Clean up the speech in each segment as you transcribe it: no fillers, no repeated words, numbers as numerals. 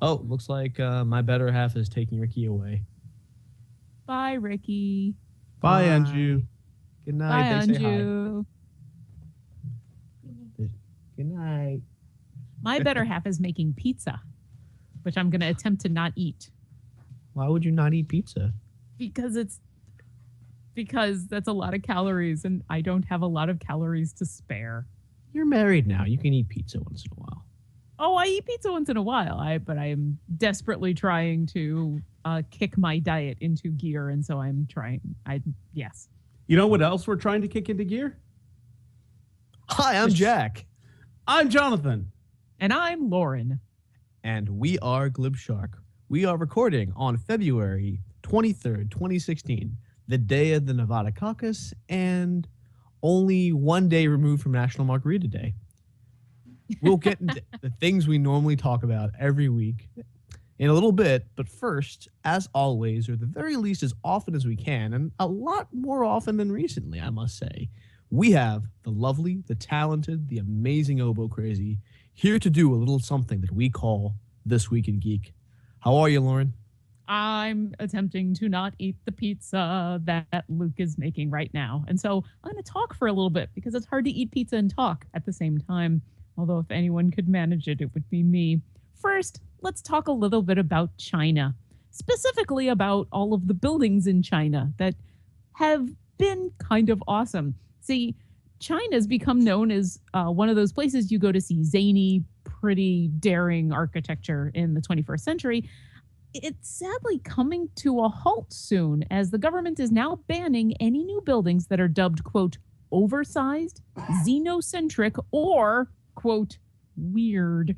Oh, looks like my better half is taking Ricky away. Bye, Ricky. Bye, Bye. Anju. Good night. Bye, They say hi. Anju. Good night. My better half is making pizza, which I'm going to attempt to not eat Why would you not eat pizza? because that's a lot of calories and I don't have a lot of calories to spare. You're married now. You can eat pizza once in a while. Oh, I eat pizza once in a while. But I am desperately trying to kick my diet into gear, and so I'm trying. Yes. You know what else we're trying to kick into gear? Hi, I'm Jack. I'm Jonathan. And I'm Lauren. And we are Glib Shark. We are recording on February 23rd, 2016, the day of the Nevada caucus, and only one day removed from National Margarita Day. We'll get into the things we normally talk about every week in a little bit, but first, as always, or the very least as often as we can, and a lot more often than recently, I must say, we have the lovely, the talented, the amazing Oboe Crazy here to do a little something that we call This Week in Geek. How are you, Lauren? I'm attempting to not eat the pizza that Luke is making right now. And so I'm going to talk for a little bit because it's hard to eat pizza and talk at the same time. Although if anyone could manage it, it would be me. First, let's talk a little bit about China, specifically about all of the buildings in China that have been kind of awesome. See, China's become known as one of those places you go to see zany, pretty, daring architecture in the 21st century. It's sadly coming to a halt soon as the government is now banning any new buildings that are dubbed, quote, oversized, xenocentric, or, quote, weird.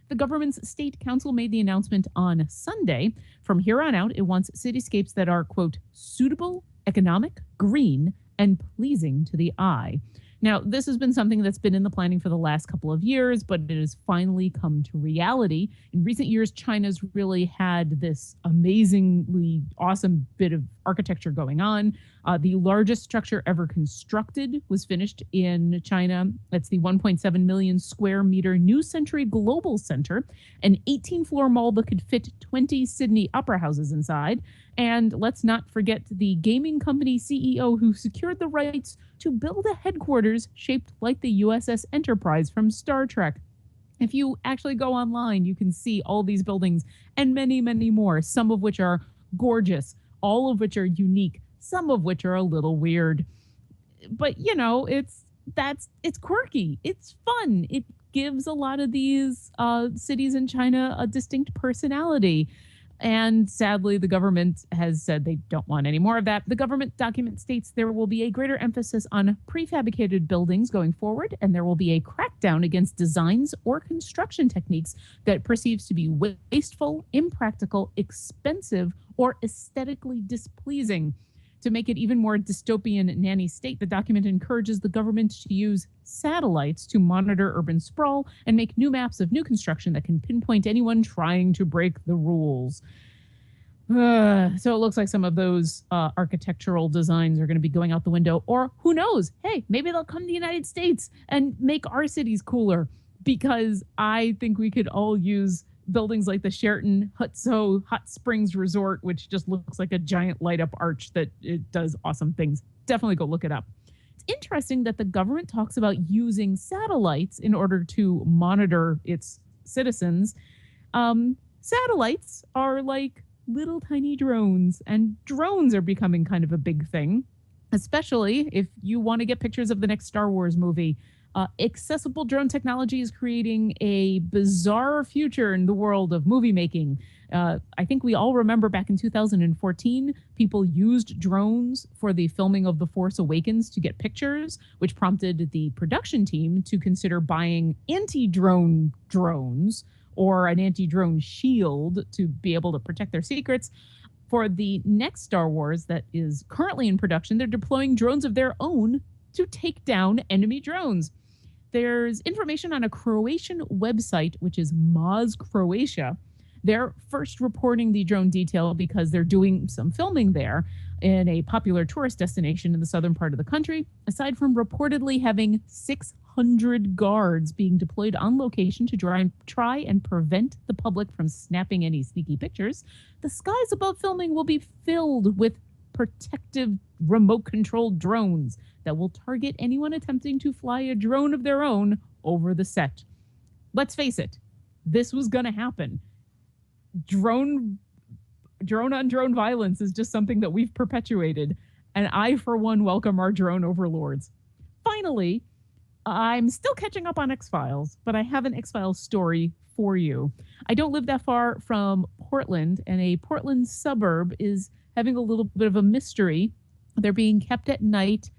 The government's state council made the announcement on Sunday. From here on out, it wants cityscapes that are, quote, suitable, economic, green, and pleasing to the eye. Now, this has been something that's been in the planning for the last couple of years, but it has finally come to reality. In recent years, China's really had this amazingly awesome bit of architecture going on. The largest structure ever constructed was finished in China. It's the 1.7 million square meter New Century Global Center, an 18-floor mall that could fit 20 Sydney opera houses inside. And let's not forget the gaming company CEO who secured the rights to build a headquarters shaped like the USS Enterprise from Star Trek. If you actually go online, you can see all these buildings and many, many more, some of which are gorgeous, all of which are unique, some of which are a little weird. But, you know, it's quirky. It's fun. It gives a lot of these cities in China a distinct personality. And sadly, the government has said they don't want any more of that. The government document states there will be a greater emphasis on prefabricated buildings going forward, and there will be a crackdown against designs or construction techniques that perceives to be wasteful, impractical, expensive, or aesthetically displeasing. To make it even more dystopian nanny state, the document encourages the government to use satellites to monitor urban sprawl and make new maps of new construction that can pinpoint anyone trying to break the rules. So it looks like some of those architectural designs are going to be going out the window. Or who knows? Hey, maybe they'll come to the United States and make our cities cooler, because I think we could all use buildings like the Sheraton Hutso Hot Springs Resort, which just looks like a giant light up arch that it does awesome things. Definitely go look it up. It's interesting that the government talks about using satellites in order to monitor its citizens. Satellites are like little tiny drones, and drones are becoming kind of a big thing, especially if you want to get pictures of the next Star Wars movie. Accessible drone technology is creating a bizarre future in the world of movie making. I think we all remember back in 2014, people used drones for the filming of The Force Awakens to get pictures, which prompted the production team to consider buying anti-drone drones or an anti-drone shield to be able to protect their secrets. For the next Star Wars that is currently in production, they're deploying drones of their own to take down enemy drones. There's information on a Croatian website, which is Moz Croatia, They're first reporting the drone detail because they're doing some filming there in a popular tourist destination in the southern part of the country. Aside from reportedly having 600 guards being deployed on location to try and prevent the public from snapping any sneaky pictures, the skies above filming will be filled with protective remote-controlled drones that will target anyone attempting to fly a drone of their own over the set. Let's face it, this was going to happen. Drone on drone violence is just something that we've perpetuated, and I, for one, welcome our drone overlords. Finally, I'm still catching up on X-Files, but I have an X-Files story for you. I don't live that far from Portland, and a Portland suburb is having a little bit of a mystery. They're being kept at night,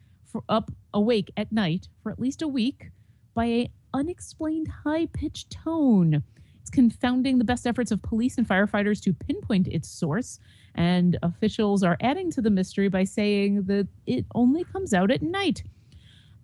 awake at night for at least a week by an unexplained high-pitched tone. It's confounding the best efforts of police and firefighters to pinpoint its source, and officials are adding to the mystery by saying that it only comes out at night.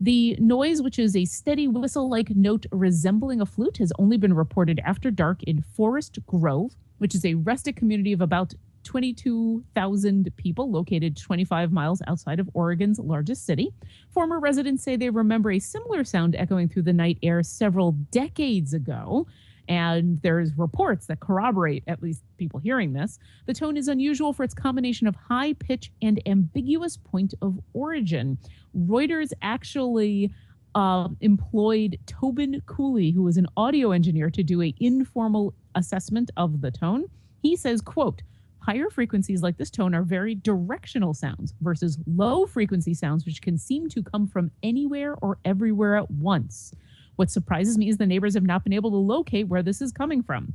The noise, which is a steady whistle-like note resembling a flute, has only been reported after dark in Forest Grove, which is a rustic community of about 22,000 people located 25 miles outside of Oregon's largest city. Former residents say they remember a similar sound echoing through the night air several decades ago. And there's reports that corroborate at least people hearing this. The tone is unusual for its combination of high pitch and ambiguous point of origin. Reuters actually employed Tobin Cooley, who was an audio engineer, to do an informal assessment of the tone. He says, quote, higher frequencies like this tone are very directional sounds versus low frequency sounds, which can seem to come from anywhere or everywhere at once. What surprises me is the neighbors have not been able to locate where this is coming from.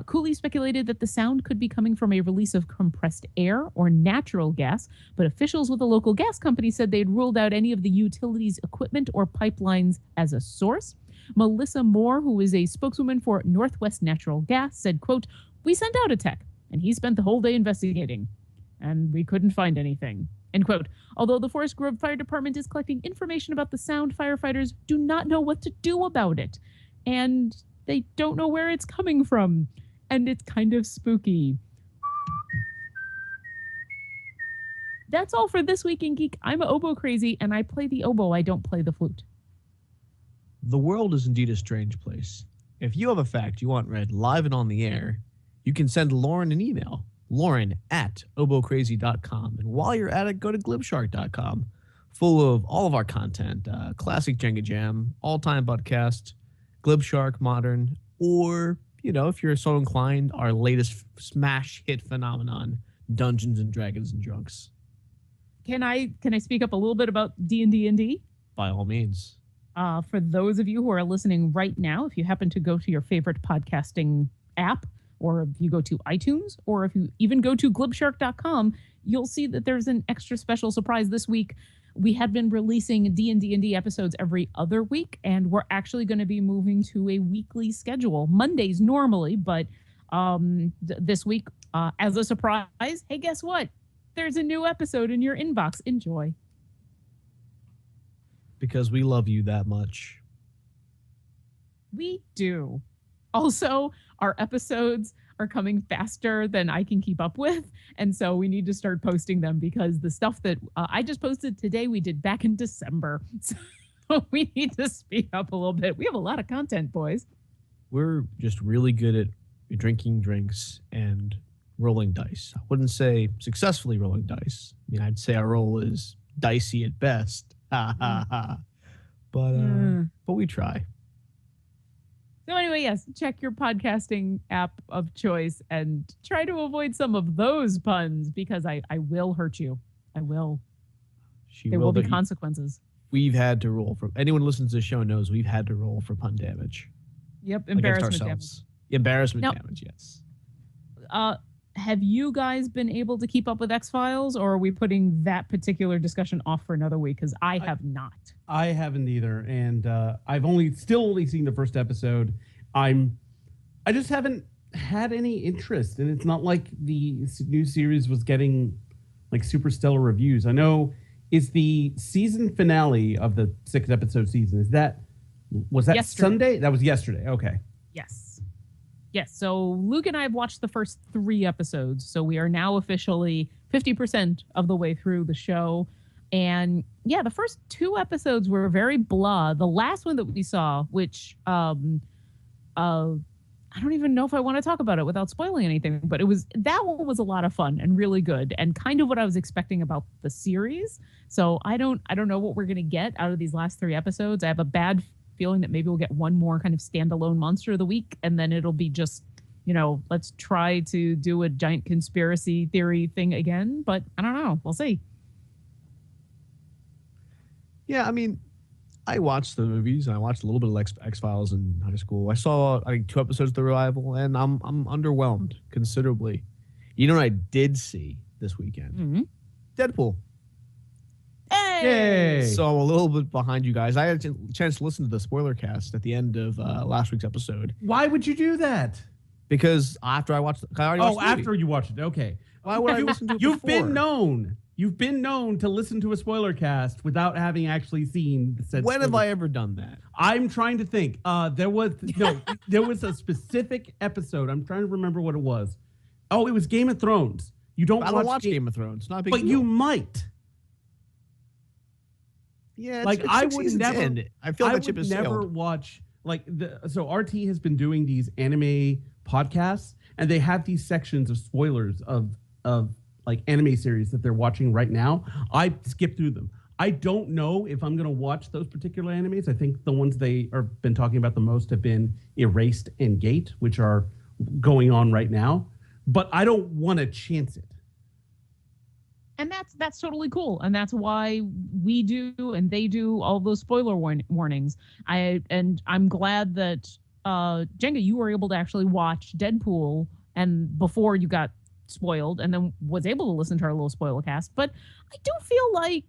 Cooley speculated that the sound could be coming from a release of compressed air or natural gas, but officials with a local gas company said they'd ruled out any of the utilities equipment or pipelines as a source. Melissa Moore, who is a spokeswoman for Northwest Natural Gas, said, quote, we sent out a tech, and he spent the whole day investigating, and we couldn't find anything. End quote. Although the Forest Grove Fire Department is collecting information about the sound, firefighters do not know what to do about it. And they don't know where it's coming from. And it's kind of spooky. That's all for This Week in Geek. I'm oboe crazy, and I play the oboe. I don't play the flute. The world is indeed a strange place. If you have a fact you want read live and on the air, you can send Lauren an email. Lauren@obocrazy.com. And while you're at it, go to glibshark.com, full of all of our content, classic Jenga Jam, all-time podcast, Glibshark Modern, or, you know, if you're so inclined, our latest smash hit phenomenon, Dungeons and Dragons and Drunks. Can I speak up a little bit about D&D? By all means. For those of you who are listening right now, if you happen to go to your favorite podcasting app, or if you go to iTunes, or if you even go to glibshark.com, you'll see that there's an extra special surprise this week. We have been releasing D&D episodes every other week, and we're actually going to be moving to a weekly schedule. Mondays normally, but this week, as a surprise, hey, guess what? There's a new episode in your inbox. Enjoy. Because we love you that much. We do. Also, our episodes are coming faster than I can keep up with. And so we need to start posting them because the stuff that I just posted today, we did back in December. So we need to speed up a little bit. We have a lot of content, boys. We're just really good at drinking drinks and rolling dice. I wouldn't say successfully rolling dice. I mean, I'd say our roll is dicey at best. Ha, ha, ha. But we try. So anyway, yes, check your podcasting app of choice and try to avoid some of those puns because I will hurt you. I will. There will be consequences. We've had to roll for anyone who listens to the show knows we've had to roll for pun damage. Yep, embarrassment damage. Embarrassment damage, yes. Have you guys been able to keep up with X-Files, or are we putting that particular discussion off for another week? Because I have not. I haven't either, and I've still only seen the first episode. I just haven't had any interest, and it's not like the new series was getting like super stellar reviews. I know it's the season finale of the 6-episode season. Was that yesterday. Sunday? That was yesterday. Okay. Yes. Yes. So Luke and I have watched the first 3 episodes. So we are now officially 50% of the way through the show. And yeah, the first 2 episodes were very blah. The last one that we saw, which I don't even know if I want to talk about it without spoiling anything, but that one was a lot of fun and really good and kind of what I was expecting about the series. So I don't know what we're going to get out of these last 3 episodes. I have a bad feeling that maybe we'll get one more kind of standalone monster of the week, and then it'll be just, let's try to do a giant conspiracy theory thing again. But I don't know. We'll see. Yeah, I mean, I watched the movies and I watched a little bit of X-Files in high school. I saw, I think, 2 episodes of The Revival, and I'm underwhelmed considerably. You know what I did see this weekend? Mm-hmm. Deadpool. Hey! So I'm a little bit behind you guys. I had a chance to listen to the spoiler cast at the end of last week's episode. Why would you do that? Because after I watched, I already watched the movie. After you watched it, okay. Why would I listen to it You've before? You've been known to listen to a spoiler cast without having actually seen said. When have spoiler. I ever done that? I'm trying to think. There was a specific episode. I'm trying to remember what it was. Oh, it was Game of Thrones. You don't. I don't watch Game of Thrones. Not a big but deal. you might. Yeah, like I would never. I feel like the chip would is never sailed. watch so RT has been doing these anime podcasts, and they have these sections of spoilers of like anime series that they're watching right now. I skip through them. I don't know if I'm going to watch those particular animes. I think the ones they are been talking about the most have been Erased and Gate, which are going on right now. But I don't want to chance it. And that's totally cool, and that's why we do and they do all those spoiler warnings. I'm glad that Jenga, you were able to actually watch Deadpool and before you got spoiled, and then was able to listen to our little spoiler cast. But I do feel like,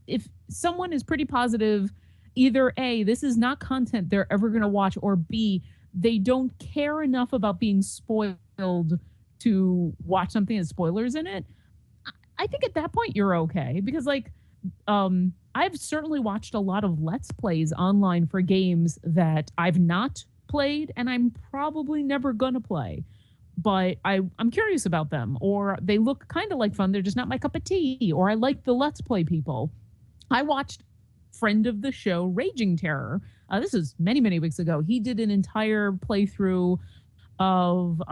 if someone is pretty positive, either A, this is not content they're ever going to watch, or B, they don't care enough about being spoiled to watch something with spoilers in it, I think at that point you're okay. Because I've certainly watched a lot of Let's Plays online for games that I've not played and I'm probably never gonna play. But I'm curious about them, or they look kind of like fun. They're just not my cup of tea, or I like the Let's Play people. I watched friend of the show, Raging Terror. This is many, many weeks ago. He did an entire playthrough of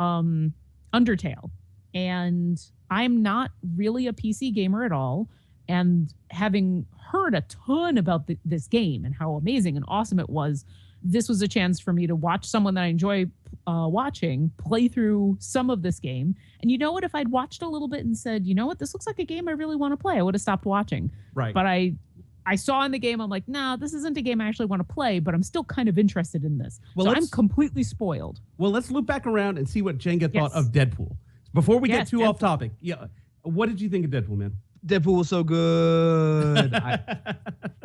Undertale. And I'm not really a PC gamer at all. And having heard a ton about this game and how amazing and awesome it was, this was a chance for me to watch someone that I enjoy watching play through some of this game. And you know what? If I'd watched a little bit and said, you know what, this looks like a game I really want to play, I would have stopped watching. Right. But I saw in the game, I'm like, nah, this isn't a game I actually want to play, but I'm still kind of interested in this. Well, so I'm completely spoiled. Well, let's loop back around and see what Jenga thought of Deadpool. Before we get too off topic. Yeah. What did you think of Deadpool, man? Deadpool was so good.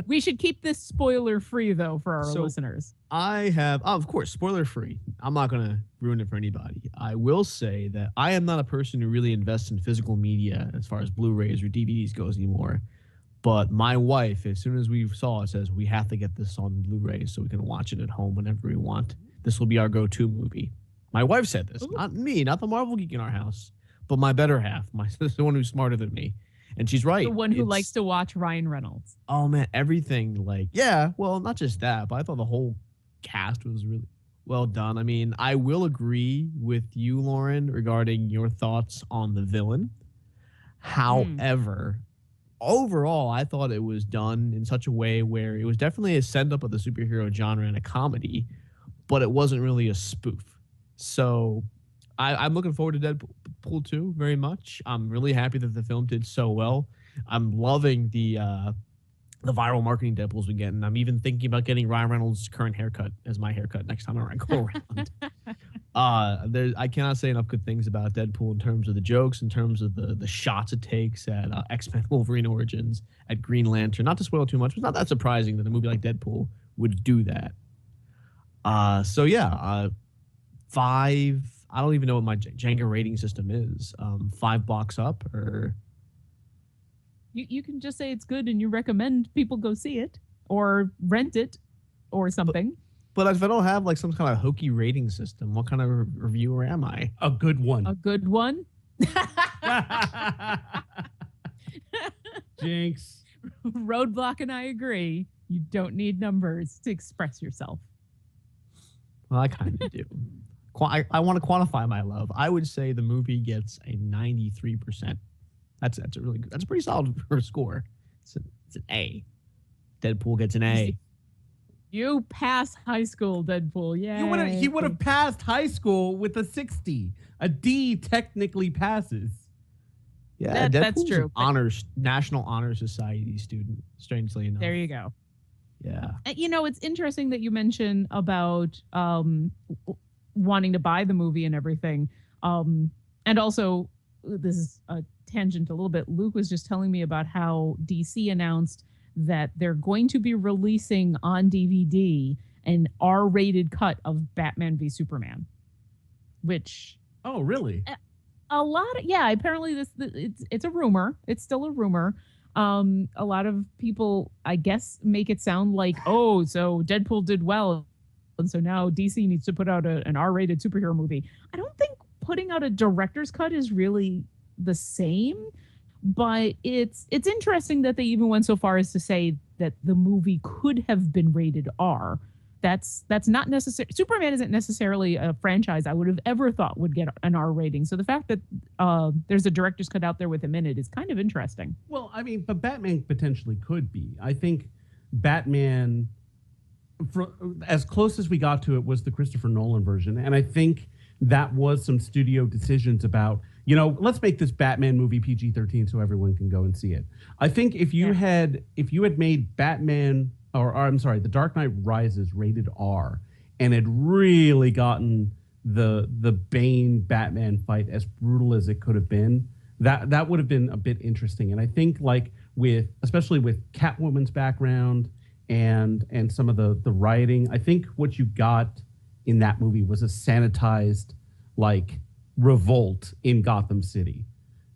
We should keep this spoiler free, though, for our listeners. I have, of course, spoiler free. I'm not going to ruin it for anybody. I will say that I am not a person who really invests in physical media as far as Blu-rays or DVDs goes anymore. But my wife, as soon as we saw it, says we have to get this on Blu-ray so we can watch it at home whenever we want. This will be our go-to movie. My wife said this, not me, not the Marvel geek in our house, but my better half, the one who's smarter than me. And she's right. The one who likes to watch Ryan Reynolds. Oh, man, everything. Well, not just that, but I thought the whole cast was really well done. I mean, I will agree with you, Lauren, regarding your thoughts on the villain. However, overall, I thought it was done in such a way where it was definitely a send-up of the superhero genre and a comedy, but it wasn't really a spoof. So I'm looking forward to Deadpool 2 very much. I'm really happy that the film did so well. I'm loving the viral marketing Deadpools we get, and I'm even thinking about getting Ryan Reynolds' current haircut as my haircut next time I go around. I cannot say enough good things about Deadpool in terms of the jokes, in terms of the shots it takes at X-Men Wolverine Origins, at Green Lantern. Not to spoil too much, it's not that surprising that a movie like Deadpool would do that. 5. I don't even know what my Jenga rating system is. 5 blocks up, or you can just say it's good and you recommend people go see it or rent it or something. But if I don't have like some kind of hokey rating system, what kind of reviewer am I? A good one. A good one. Jinx. Roadblock and I agree. You don't need numbers to express yourself. Well, I kind of do. I want to quantify my love. I would say the movie gets a 93%. That's a pretty solid score. It's an A. Deadpool gets an A. You pass high school, Deadpool. Yeah. He would have passed high school with a 60. A D technically passes. Yeah, that's Deadpool's true. An National Honor Society student, strangely enough. There you go. Yeah. You know, it's interesting that you mention about wanting to buy the movie and everything. And also, this is a tangent a little bit. Luke was just telling me about how DC announced that they're going to be releasing on DVD an R-rated cut of Batman v Superman, which Oh, really? apparently it's a rumor. It's still a rumor. A lot of people, I guess, make it sound like, oh, so Deadpool did well, and so now DC needs to put out an R-rated superhero movie. I don't think putting out a director's cut is really the same, but it's interesting that they even went so far as to say that the movie could have been rated R. That's not necessary. Superman isn't necessarily a franchise I would have ever thought would get an R rating. So the fact that there's a director's cut out there with him in it is kind of interesting. Well, I mean, but Batman potentially could be. I think Batman, as close as we got to it, was the Christopher Nolan version. And I think that was some studio decisions about, let's make this Batman movie PG-13 so everyone can go and see it. I think if you had made Batman, or I'm sorry, The Dark Knight Rises rated R, and had really gotten the Bane Batman fight as brutal as it could have been, that would have been a bit interesting. And I think especially with Catwoman's background and some of the rioting, I think what you got in that movie was a sanitized revolt in Gotham City.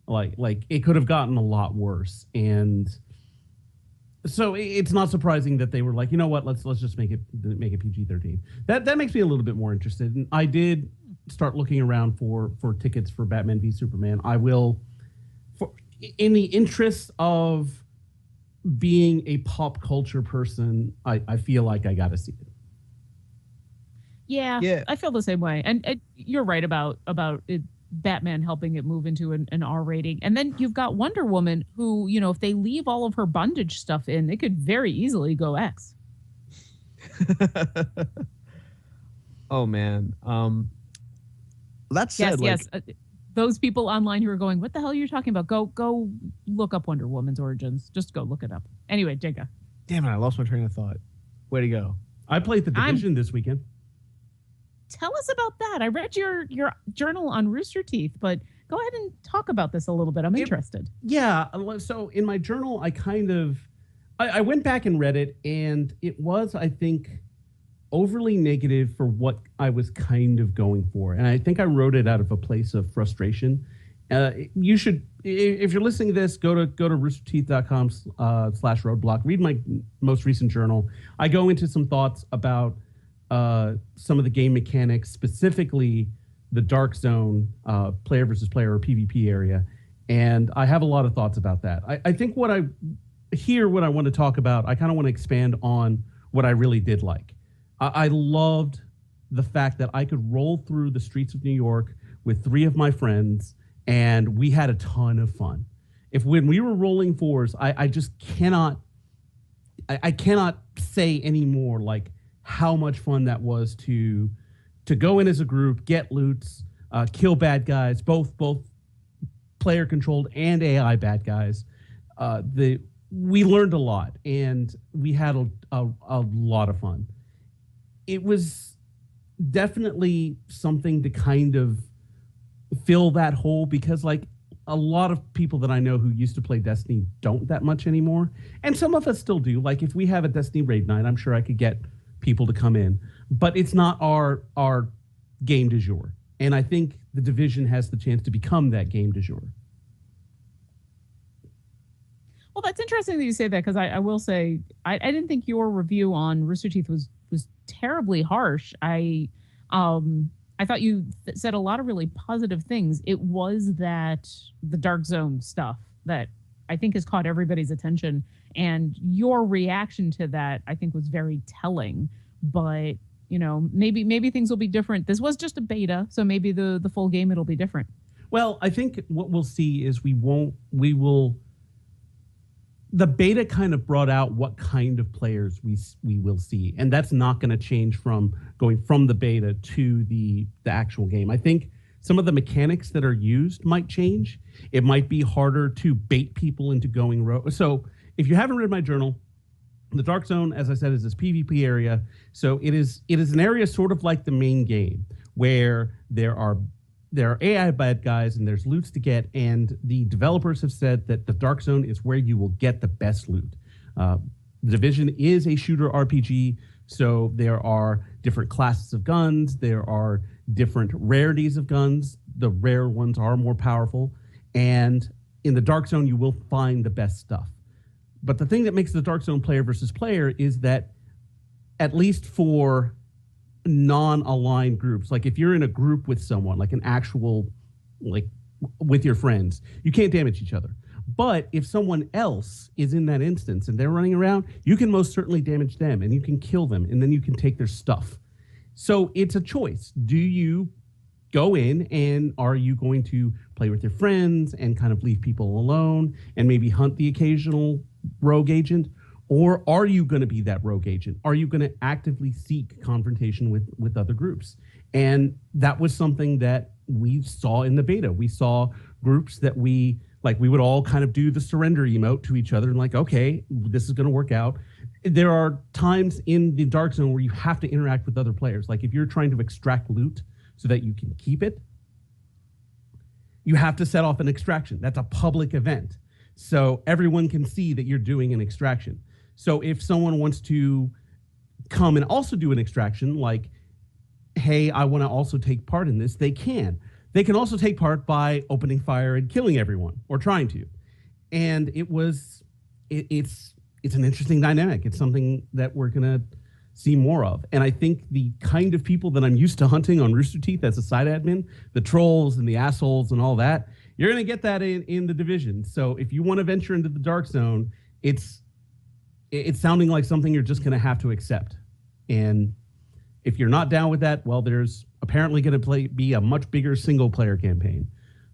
Like it could have gotten a lot worse. And so it's not surprising that they were like, you know what, let's just make it PG-13. That makes me a little bit more interested. And I did start looking around for tickets for Batman v Superman. I will, in the interest of being a pop culture person, I feel like I got to see it. Yeah, I feel the same way. And you're right about it, Batman helping it move into an R rating. And then you've got Wonder Woman, who, if they leave all of her bondage stuff in, it could very easily go X. Oh, man. That said, yes. Those people online who are going, what the hell are you talking about? Go look up Wonder Woman's origins. Just go look it up. Anyway, Jenga. Damn it, I lost my train of thought. Way to go. I played The Division this weekend. Tell us about that. I read your journal on Rooster Teeth, but go ahead and talk about this a little bit. I'm interested. Yeah. So in my journal, I went back and read it, and it was, I think, overly negative for what I was kind of going for. And I think I wrote it out of a place of frustration. You should, if you're listening to this, go to roosterteeth.com/roadblock. Read my most recent journal. I go into some thoughts about some of the game mechanics, specifically the Dark Zone player versus player or PvP area. And I have a lot of thoughts about that. I think what I want to talk about, I kind of want to expand on what I really did like. I loved the fact that I could roll through the streets of New York with 3 of my friends, and we had a ton of fun. When we were rolling fours, I just cannot say anymore how much fun that was to go in as a group, get loots, kill bad guys, both player controlled and AI bad guys. We learned a lot, and we had a lot of fun. It was definitely something to kind of fill that hole, because a lot of people that I know who used to play Destiny don't that much anymore. And some of us still do. If we have a Destiny raid night, I'm sure I could get people to come in, but it's not our game du jour. And I think The Division has the chance to become that game du jour. Well, that's interesting that you say that, because I will say I didn't think your review on Rooster Teeth was terribly harsh. I thought you said a lot of really positive things. It was that the Dark Zone stuff that I think has caught everybody's attention, and your reaction to that I think was very telling. But maybe things will be different. This was just a beta, so maybe the full game it'll be different. Well, I think what we'll see is the beta kind of brought out what kind of players we will see, and that's not going to change from going from the beta to the actual game. I think some of the mechanics that are used might change. It might be harder to bait people into going rogue. So if you haven't read my journal, the Dark Zone, as I said, is this PvP area. So it is an area sort of like the main game, where there are AI bad guys and there's loots to get, and the developers have said that the Dark Zone is where you will get the best loot. The Division is a shooter RPG, so there are different classes of guns, there are different rarities of guns. The rare ones are more powerful, and in the Dark Zone you will find the best stuff. But the thing that makes the Dark Zone player versus player is that, at least for non-aligned groups, like if you're in a group with someone, like an actual, like with your friends, you can't damage each other. But if someone else is in that instance and they're running around, you can most certainly damage them and you can kill them, and then you can take their stuff. So it's a choice. Do you go in, and are you going to play with your friends and kind of leave people alone and maybe hunt the occasional rogue agent? Or are you going to be that rogue agent? Are you going to actively seek confrontation with other groups? And that was something that we saw in the beta. We saw groups that we would all kind of do the surrender emote to each other and like, okay, this is going to work out. There are times in the Dark Zone where you have to interact with other players. Like if you're trying to extract loot so that you can keep it, you have to set off an extraction. That's a public event. So everyone can see that you're doing an extraction. So if someone wants to come and also do an extraction, like, hey, I want to also take part in this, they can. They can also take part by opening fire and killing everyone, or trying to. And it's an interesting dynamic. It's something that we're going to see more of. And I think the kind of people that I'm used to hunting on Rooster Teeth as a side admin, the trolls and the assholes and all that, you're going to get that in the Division. So if you want to venture into the Dark Zone, it's sounding like something you're just going to have to accept. And if you're not down with that, well, there's apparently going to be a much bigger single player campaign.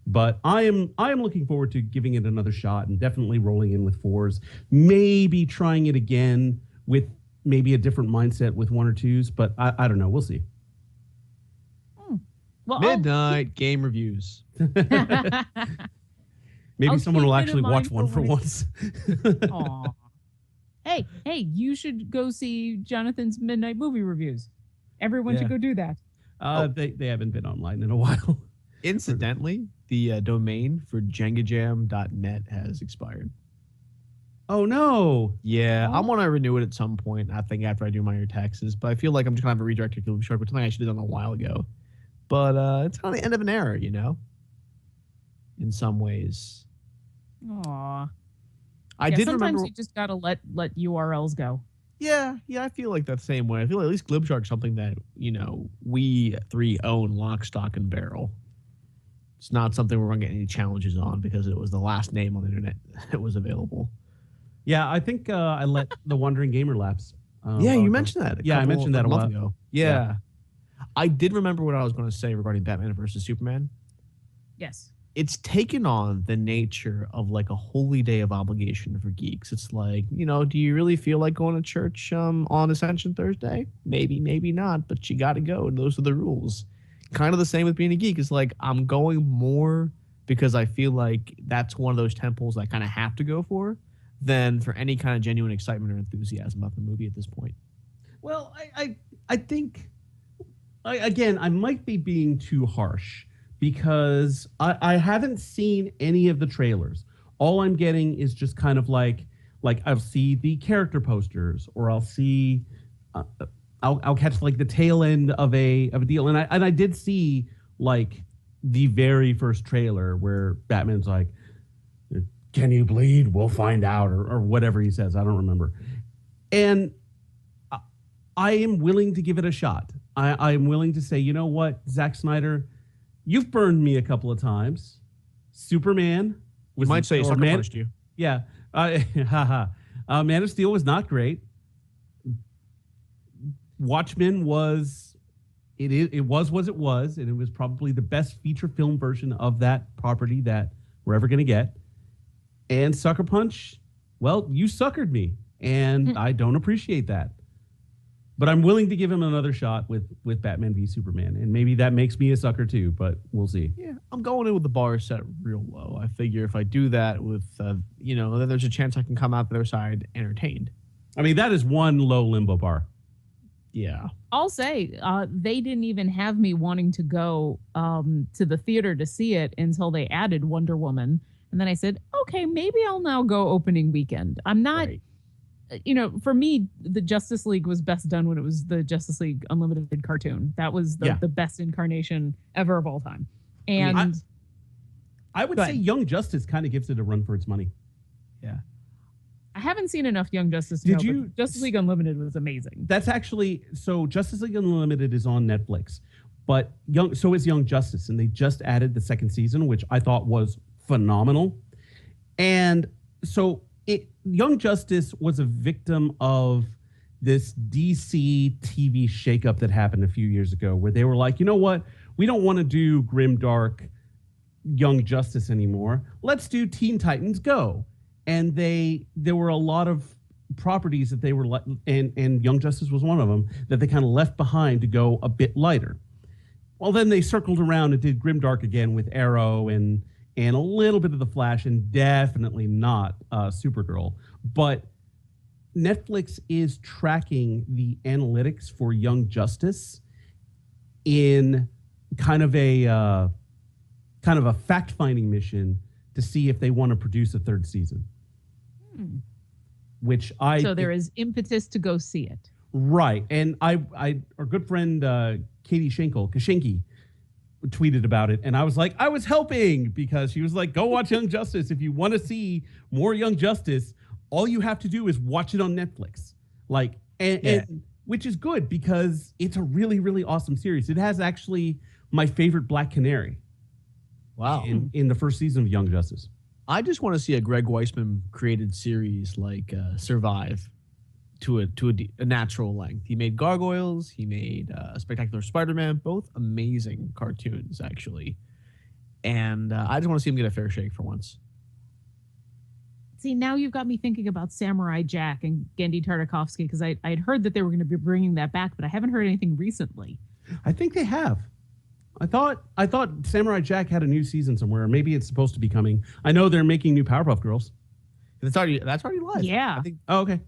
But I am looking forward to giving it another shot and definitely rolling in with 4s, maybe trying it again with maybe a different mindset with 1 or 2s, but I don't know. We'll see. Well, Midnight game reviews. Maybe someone will actually watch one for once. Aw. Hey, you should go see Jonathan's Midnight Movie Reviews. Everyone should go do that. They haven't been online in a while. Incidentally, the domain for jengajam.net has expired. Oh, no. Yeah, I want to renew it at some point, I think, after I do my taxes. But I feel like I'm just going to have a redirect to Glib Shark, which is something I should have done a while ago. But it's kind of the end of an era, in some ways. Aw. I did sometimes remember. You just gotta let URLs go. Yeah, I feel like that same way. I feel like at least Glib Shark's something that, we 3 own lock, stock, and barrel. It's not something we're going to get any challenges on because it was the last name on the internet that was available. Yeah, I think I let the Wandering Gamer lapse. Yeah, you mentioned that. I mentioned that a month while ago. Yeah. I did remember what I was going to say regarding Batman versus Superman. Yes. It's taken on the nature of like a holy day of obligation for geeks. It's like, do you really feel like going to church on Ascension Thursday? Maybe, maybe not, but you got to go. And those are the rules. Kind of the same with being a geek. It's like I'm going more because I feel like that's one of those temples I kind of have to go for than for any kind of genuine excitement or enthusiasm about the movie at this point. Well, I think, again, I might be being too harsh, because I haven't seen any of the trailers. All I'm getting is just kind of like I'll see the character posters, or I'll see, I'll catch like the tail end of a deal. And I did see like the very first trailer where Batman's like, "Can you bleed? We'll find out," or whatever he says. I don't remember. And I am willing to give it a shot. I am willing to say, you know what, Zack Snyder, you've burned me a couple of times. Superman You might say sucker punched you. Yeah. Man of Steel was not great. Watchmen was it was what it was, and it was probably the best feature film version of that property that we're ever going to get. And Sucker Punch, well, you suckered me, and I don't appreciate that. But I'm willing to give him another shot with Batman v Superman, and maybe that makes me a sucker too. But we'll see. Yeah, I'm going in with the bar set real low. I figure if I do that with, then there's a chance I can come out the other side entertained. I mean, that is one low limbo bar. Yeah. I'll say they didn't even have me wanting to go to the theater to see it until they added Wonder Woman. And then I said, okay, maybe I'll now go opening weekend. I'm not, for me, the Justice League was best done when it was the Justice League Unlimited cartoon. That was the best incarnation ever of all time. And I would say Young Justice kind of gives it a run for its money. Yeah. I haven't seen enough Young Justice. Justice League Unlimited was amazing. That's actually so. Justice League Unlimited is on Netflix, but so is Young Justice, and they just added the second season, which I thought was phenomenal. And so, Young Justice was a victim of this DC TV shakeup that happened a few years ago, where they were like, you know what, we don't want to do grimdark Young Justice anymore. Let's do Teen Titans Go. And there were a lot of properties that they were, and Young Justice was one of them, that they kind of left behind to go a bit lighter. Well, then they circled around and did Grimdark again with Arrow and a little bit of The Flash, and definitely not Supergirl. But Netflix is tracking the analytics for Young Justice in kind of a fact-finding mission to see if they want to produce a third season. So there is impetus to go see it. Right. And our good friend Katie Kashinky tweeted about it, and I was like, I was helping, because she was like, go watch Young Justice. If you want to see more Young Justice, all you have to do is watch it on Netflix. And which is good, because it's a really, really awesome series. It has actually my favorite Black Canary. Wow. In the first season of Young Justice. I just want to see a Greg Weisman created series like survive to a natural length. He made Gargoyles. He made Spectacular Spider-Man. Both amazing cartoons, actually. And I just want to see him get a fair shake for once. See, now you've got me thinking about Samurai Jack and Genndy Tartakovsky, because I had heard that they were going to be bringing that back, but I haven't heard anything recently. I think they have. I thought Samurai Jack had a new season somewhere. Maybe it's supposed to be coming. I know they're making new Powerpuff Girls. That's already live. Yeah. I think. Oh, okay.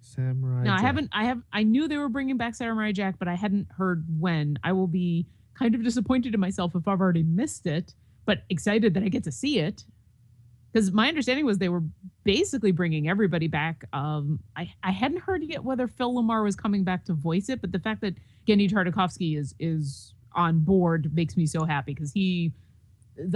Samurai. No, Jack. I knew they were bringing back Samurai Jack, but I hadn't heard when. I will be kind of disappointed in myself if I've already missed it, but excited that I get to see it. Because my understanding was they were basically bringing everybody back. I hadn't heard yet whether Phil Lamar was coming back to voice it, but the fact that Genndy Tartakovsky is on board makes me so happy, because the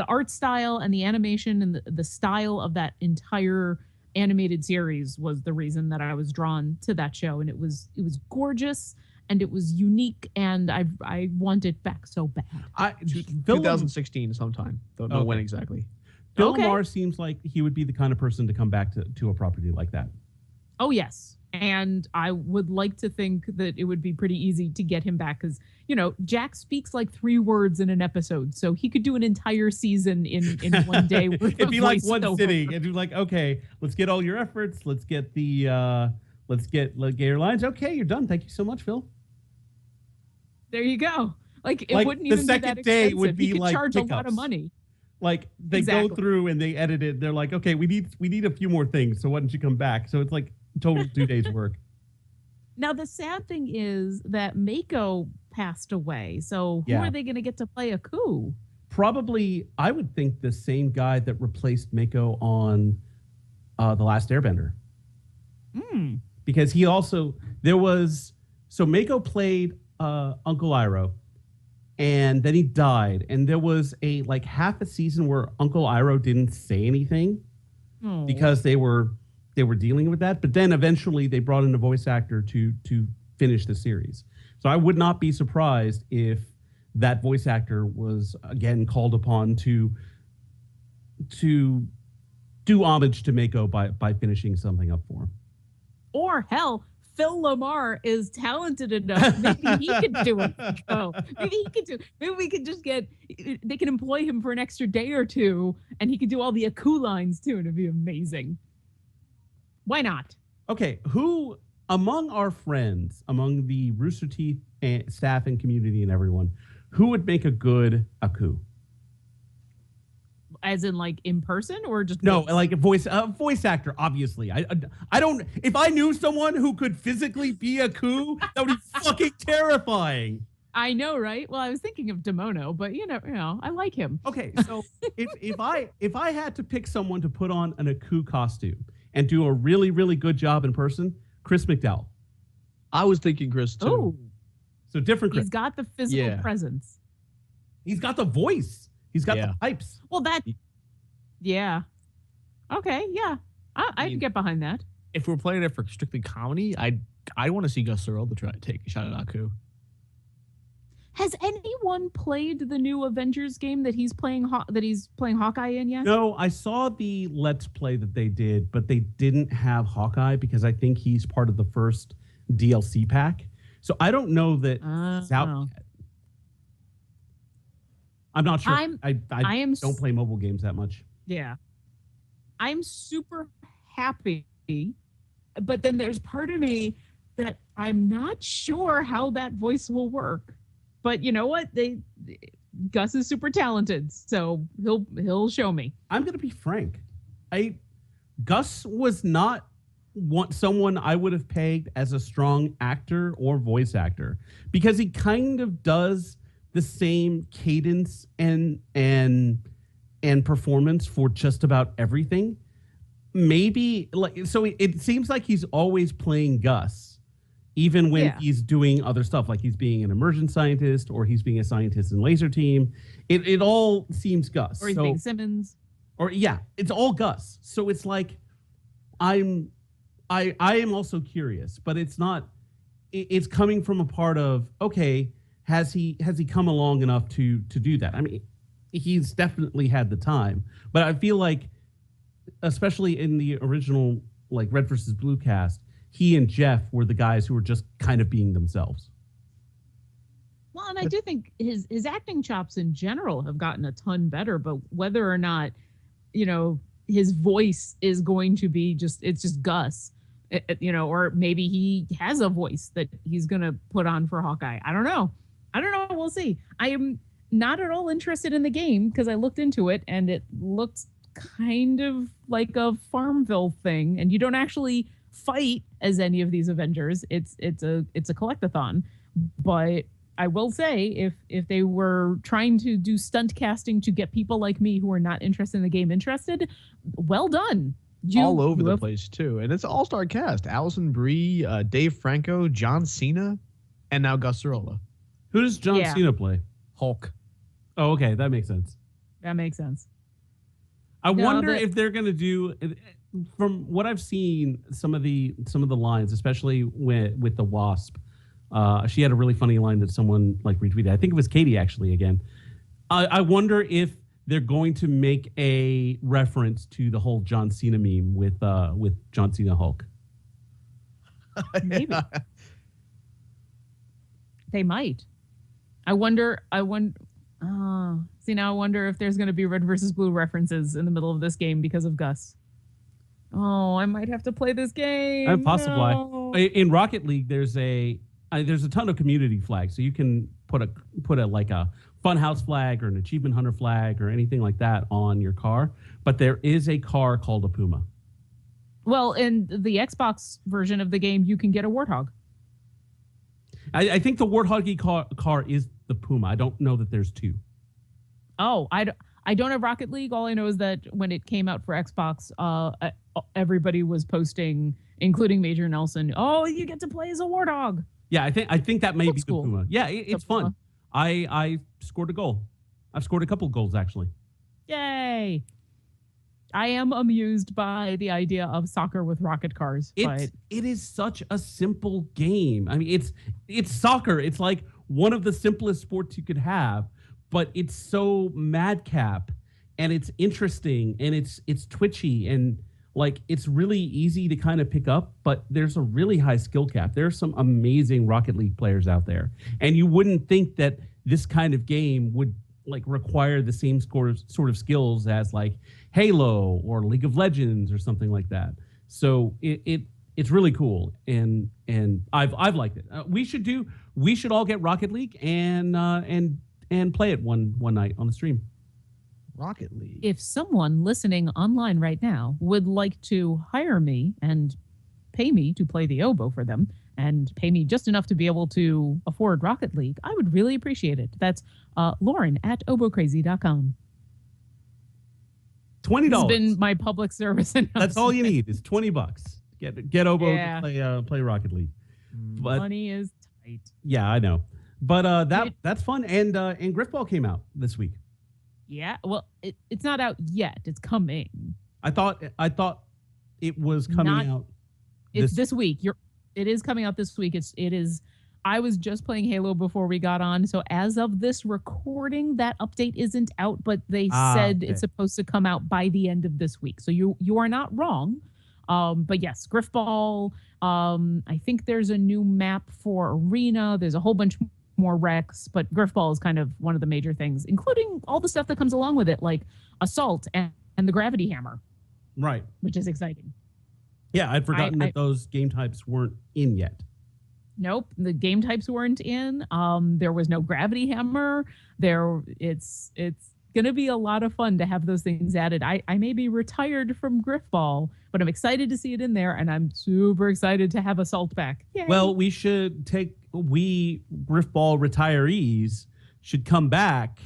art style and the animation and the style of that entire animated series was the reason that I was drawn to that show, and it was gorgeous and it was unique, and I want it back so bad. 2016 sometime. Don't know when exactly. Bill Maher seems like he would be the kind of person to come back to a property like that. Oh, yes. And I would like to think that it would be pretty easy to get him back, because, Jack speaks like 3 words in an episode. So he could do an entire season in one day. It'd be like one sitting. It'd be like, okay, let's get all your efforts. Let's get let's get your lines. Okay, you're done. Thank you so much, Phil. There you go. It wouldn't even be that expensive. The second day would be like charge pickups. A lot of money. Like they go through and they edit it. They're like, okay, we need a few more things. So why don't you come back? So it's like total 2 days work. Now the sad thing is that Mako passed away. So who are they going to get to play Aku? Probably, I would think the same guy that replaced Mako on The Last Airbender. Because he also Mako played Uncle Iroh. And then he died. And there was half a season where Uncle Iroh didn't say anything because they were they were dealing with that. But then eventually they brought in a voice actor to finish the series. So I would not be surprised if that voice actor was again called upon to do homage to Mako by finishing something up for him. Or hell, Phil Lamar is talented enough. Maybe he could do it. Maybe he could do. Maybe we could just get. They can employ him for an extra day or two, and he could do all the Aku lines too, and it'd be amazing. Why not? Okay, who among our friends, among the Rooster Teeth staff and community and everyone, who would make a good Aku? As in, like, in person or just no, voice? like a voice actor. Obviously, I don't. If I knew someone who could physically be Aku, that would be fucking terrifying. I know, right? Well, I was thinking of Demono, but you know, I like him. Okay, so if I had to pick someone to put on an Aku costume and do a really really good job in person, Chris McDowell. I was thinking Chris too. Oh, so different Chris. He's got the physical presence. He's got the voice. He's got the pipes. Well, yeah. Okay, yeah. I'd get behind that. If we're playing it for strictly comedy, I want to see Gus Sorrell to try to take a shot at Aku. Has anyone played the new Avengers game that he's playing Hawkeye in yet? No, I saw the Let's Play that they did, but they didn't have Hawkeye because I think he's part of the first DLC pack. So I don't know that it's out yet. I'm not sure. I don't play mobile games that much. Yeah. I'm super happy, but then there's part of me that I'm not sure how that voice will work. But you know what? Gus is super talented, so he'll show me. I'm gonna be frank. Gus was not someone I would have pegged as a strong actor or voice actor because he kind of does the same cadence and performance for just about everything. Maybe it seems like he's always playing Gus, even when he's doing other stuff, like he's being an immersion scientist or he's being a scientist in Laser Team. It all seems Gus. Or he's being Simmons. Or it's all Gus. So it's like I am also curious, but it's not. It's coming from a part of Has he come along enough to do that? I mean, he's definitely had the time, but I feel like, especially in the original like Red versus Blue cast, he and Jeff were the guys who were just kind of being themselves. Well, and I do think his acting chops in general have gotten a ton better, but whether or not, his voice is going to be just Gus, or maybe he has a voice that he's going to put on for Hawkeye. I don't know. We'll see. I am not at all interested in the game because I looked into it and it looks kind of like a Farmville thing, and you don't actually fight as any of these Avengers. It's a collectathon. But I will say, if they were trying to do stunt casting to get people like me who are not interested in the game interested, well done. All over the place too, and it's an all-star cast: Allison Brie, Dave Franco, John Cena, and now Gus Sorrell. Who does John Cena play? Hulk. Oh, okay, that makes sense. I wonder if they're going to do, from what I've seen, some of the lines, especially with the Wasp. She had a really funny line that someone like retweeted. I think it was Katie actually again. I wonder if they're going to make a reference to the whole John Cena meme with John Cena Hulk. Maybe. They might. I wonder. Now I wonder if there's going to be Red versus Blue references in the middle of this game because of Gus. Oh, I might have to play this game. Possibly. No. In Rocket League, there's a ton of community flags, so you can put a like a Funhouse flag or an Achievement Hunter flag or anything like that on your car. But there is a car called a Puma. Well, in the Xbox version of the game, you can get a Warthog. I think the Warthog car is the Puma. I don't know that there's two. Oh, I don't have Rocket League. All I know is that when it came out for Xbox, everybody was posting, including Major Nelson, oh, you get to play as a Warthog. Yeah, I think that may be cool. the Puma. Yeah, it's fun. I scored a goal. I've scored a couple goals, actually. Yay. I am amused by the idea of soccer with rocket cars. It is such a simple game. I mean, it's soccer. It's like one of the simplest sports you could have, but it's so madcap and it's interesting and it's twitchy and like it's really easy to kind of pick up, but there's a really high skill cap. There's some amazing Rocket League players out there. And you wouldn't think that this kind of game would like require the same sort of skills as like Halo or League of Legends or something like that. So it's really cool, and I've liked it. We should all get Rocket League and play it one night on the stream. Rocket League. If someone listening online right now would like to hire me and pay me to play the oboe for them and pay me just enough to be able to afford Rocket League, I would really appreciate it. That's Lauren at obocrazy.com. $20. This has been my public service announcement. That's all you need is $20. Get oboe to play Rocket League. But money is tight. Yeah, I know. But that's fun. And Griffball came out this week. Yeah, well, it's not out yet. It's coming. I thought it was coming out. It's this week. It is coming out this week. It is. I was just playing Halo before we got on, so as of this recording, that update isn't out. But they said it's supposed to come out by the end of this week. So you are not wrong. But yes, Griffball. I think there's a new map for Arena. There's a whole bunch more Rex, but Griffball is kind of one of the major things, including all the stuff that comes along with it, like Assault and the Gravity Hammer. Right. Which is exciting. Yeah, I'd forgotten that those game types weren't in yet. Nope, the game types weren't in. There was no Gravity Hammer. It's gonna be a lot of fun to have those things added. I may be retired from Griffball, but I'm excited to see it in there, and I'm super excited to have Assault back. Yay. Well, we Griffball retirees should come back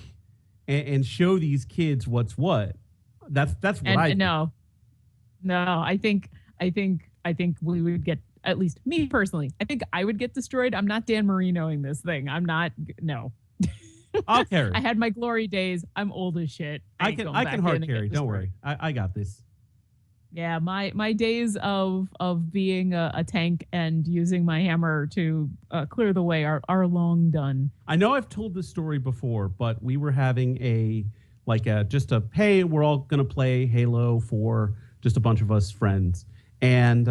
and show these kids what's what. That's what I think. No, I think we would get, at least me personally, I think I would get destroyed. I'm not Dan Marinoing this thing. I'm not. No. I'll carry. I had my glory days. I'm old as shit. I can hard carry. Don't worry. I got this. Yeah, my days of being a tank and using my hammer to clear the way are long done. I know I've told this story before, but we were having hey, we're all gonna play Halo for just a bunch of us friends, and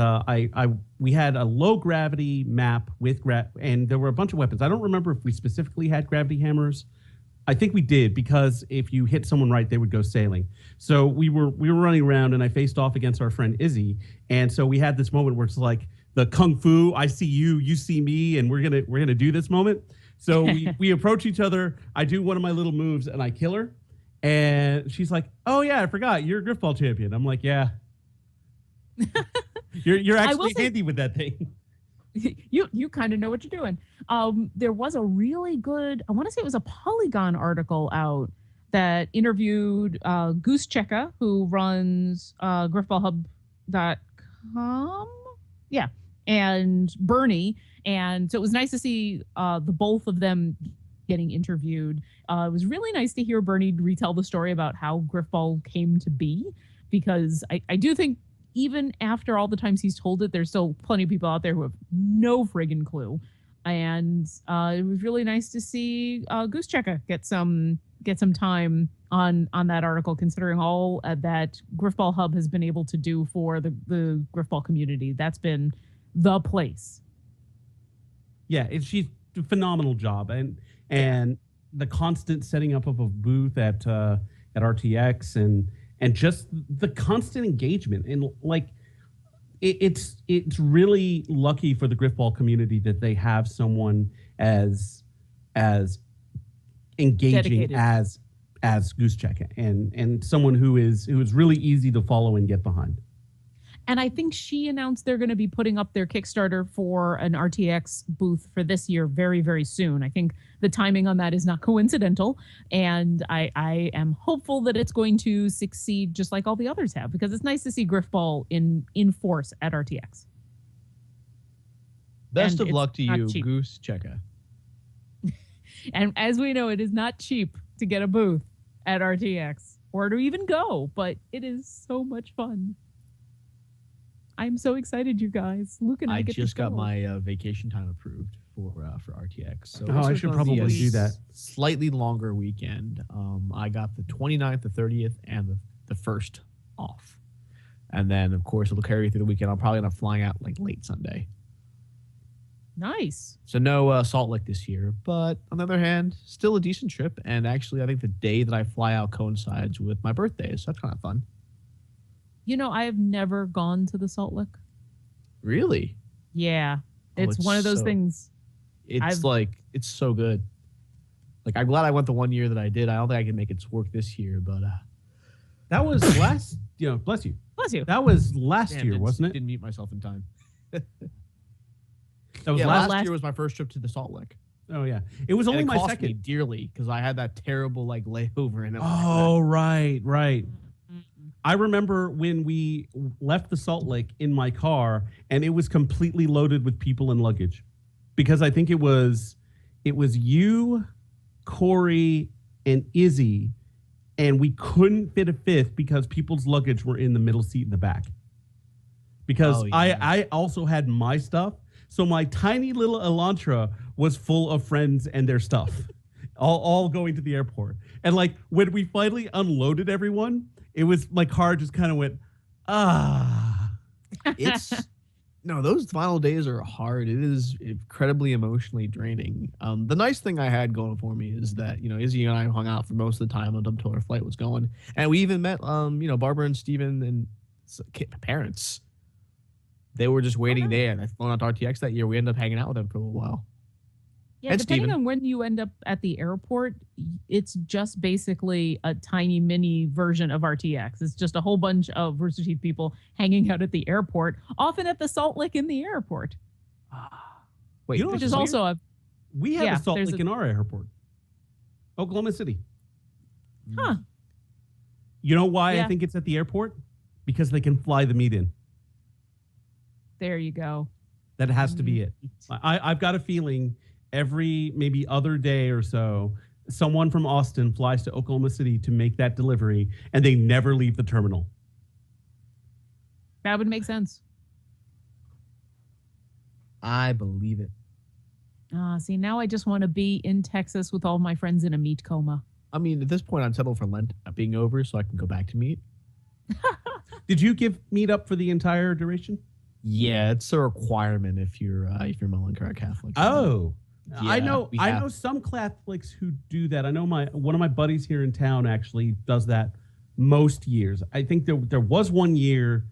we had a low gravity map with and there were a bunch of weapons. I don't remember if we specifically had gravity hammers. I think we did, because if you hit someone right, they would go sailing. So we were running around, and I faced off against our friend Izzy, and so we had this moment where it's like the kung fu, I see you, you see me, and we're gonna do this moment. So we approach each other. I do one of my little moves, and I kill her, and she's like, "Oh yeah, I forgot, you're a Griffball champion." I'm like, "Yeah, you're actually handy with that thing." You kind of know what you're doing. There was a really good, I want to say it was a Polygon article out that interviewed Goose Checka, who runs griffballhub.com. Yeah. And Bernie. And so it was nice to see the both of them getting interviewed. It was really nice to hear Bernie retell the story about how Griffball came to be, because I do think even after all the times he's told it, there's still plenty of people out there who have no friggin' clue. And it was really nice to see Goose Checka get some time on that article, considering all that Griffball Hub has been able to do for the Griffball community. That's been the place. Yeah, she's a phenomenal job, and the constant setting up of a booth at RTX and just the constant engagement, and like it's really lucky for the Griffball community that they have someone as engaging dedicated as Goose Checka, and someone who is really easy to follow and get behind. And I think she announced they're going to be putting up their Kickstarter for an RTX booth for this year very, very soon. I think the timing on that is not coincidental. And I am hopeful that it's going to succeed just like all the others have, because it's nice to see Griffball in force at RTX. Best of luck to you, cheap. Goose Checka. And as we know, it is not cheap to get a booth at RTX. or to even go, but it is so much fun. I'm so excited, you guys. Luke and I get just to got go. my vacation time approved for RTX. So Oh, I should probably do that. Slightly longer weekend. I got the 29th, the 30th, and the 1st off. And then, of course, it'll carry through the weekend. I'm probably not flying out like late Sunday. Nice. So no Salt Lake this year. But on the other hand, still a decent trip. And actually, I think the day that I fly out coincides with my birthday. So that's kind of fun. You know, I have never gone to the Salt Lick. Really? Yeah. It's it's one of those so- things. It's so good. Like, I'm glad I went the one year that I did. I don't think I can make it work this year, but That was last, bless you. Bless you. That was last year, wasn't it? Didn't mute myself in time. That was Yeah, last. last year was my first trip to the Salt Lick. Oh yeah, it was And only it my cost me second. dearly because I had that terrible like layover in it. Oh right. I remember when we left the Salt Lake in my car, and it was completely loaded with people and luggage, because I think it was you, Corey, and Izzy, and we couldn't fit a fifth because people's luggage were in the middle seat in the back. Because I also had my stuff, so my tiny little Elantra was full of friends and their stuff, all going to the airport. And like when we finally unloaded everyone, it was my car just kind of went, No, those final days are hard. It is incredibly emotionally draining. The nice thing I had going for me is that, Izzy and I hung out for most of the time until our flight was going. And we even met, Barbara and Steven and parents. They were just waiting there. And I flown out to RTX that year. We ended up hanging out with them for a little while. Yeah, And depending Steven. on when you end up at the airport, it's just basically a tiny mini version of RTX. It's just a whole bunch of Rooster Teeth people hanging out at the airport, often at the Salt Lick in the airport. Wait, You know Which what's is weird? also we have Yeah, a Salt there's Lake in our airport, Oklahoma City. Huh. You know why I Yeah. think it's at the airport? Because they can fly the meat in. There you go. That has to be it. I've got a feeling every maybe other day or so, someone from Austin flies to Oklahoma City to make that delivery, and they never leave the terminal. That would make sense. I believe it. See, now I just want to be in Texas with all my friends in a meat coma. I mean, at this point, I'm settled for Lent being over so I can go back to meat. Did you give meat up for the entire duration? Yeah, it's a requirement if you're Mullen-Carr Catholic. Oh. I Yeah, know we I have- know some Catholics who do that. I know one of my buddies here in town actually does that most years. I think there was one year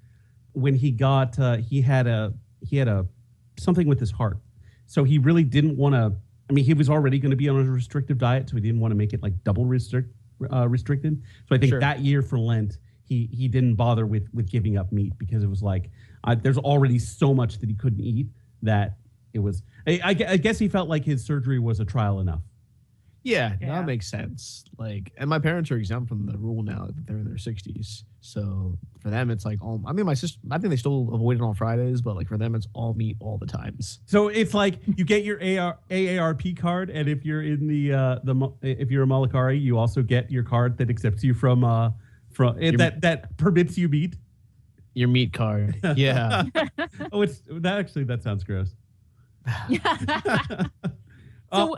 when he got he had a something with his heart. So he really didn't want to. I mean, he was already going to be on a restrictive diet, so he didn't want to make it like double restricted. So I think Sure. that year for Lent, he didn't bother with giving up meat because it was like there's already so much that he couldn't eat that it was. I guess he felt like his surgery was a trial enough. Yeah, Yeah. that makes sense. Like, and my parents are exempt from the rule now that they're in their 60s. So for them, it's like all. I mean, my sister. I think they still avoid it on Fridays, but like for them, it's all meat all the times. So it's like you get your AARP card, and if you're in if you're a Malakari, you also get your card that accepts you from that permits you meat. Your meat card. Yeah. Oh, that sounds gross. So,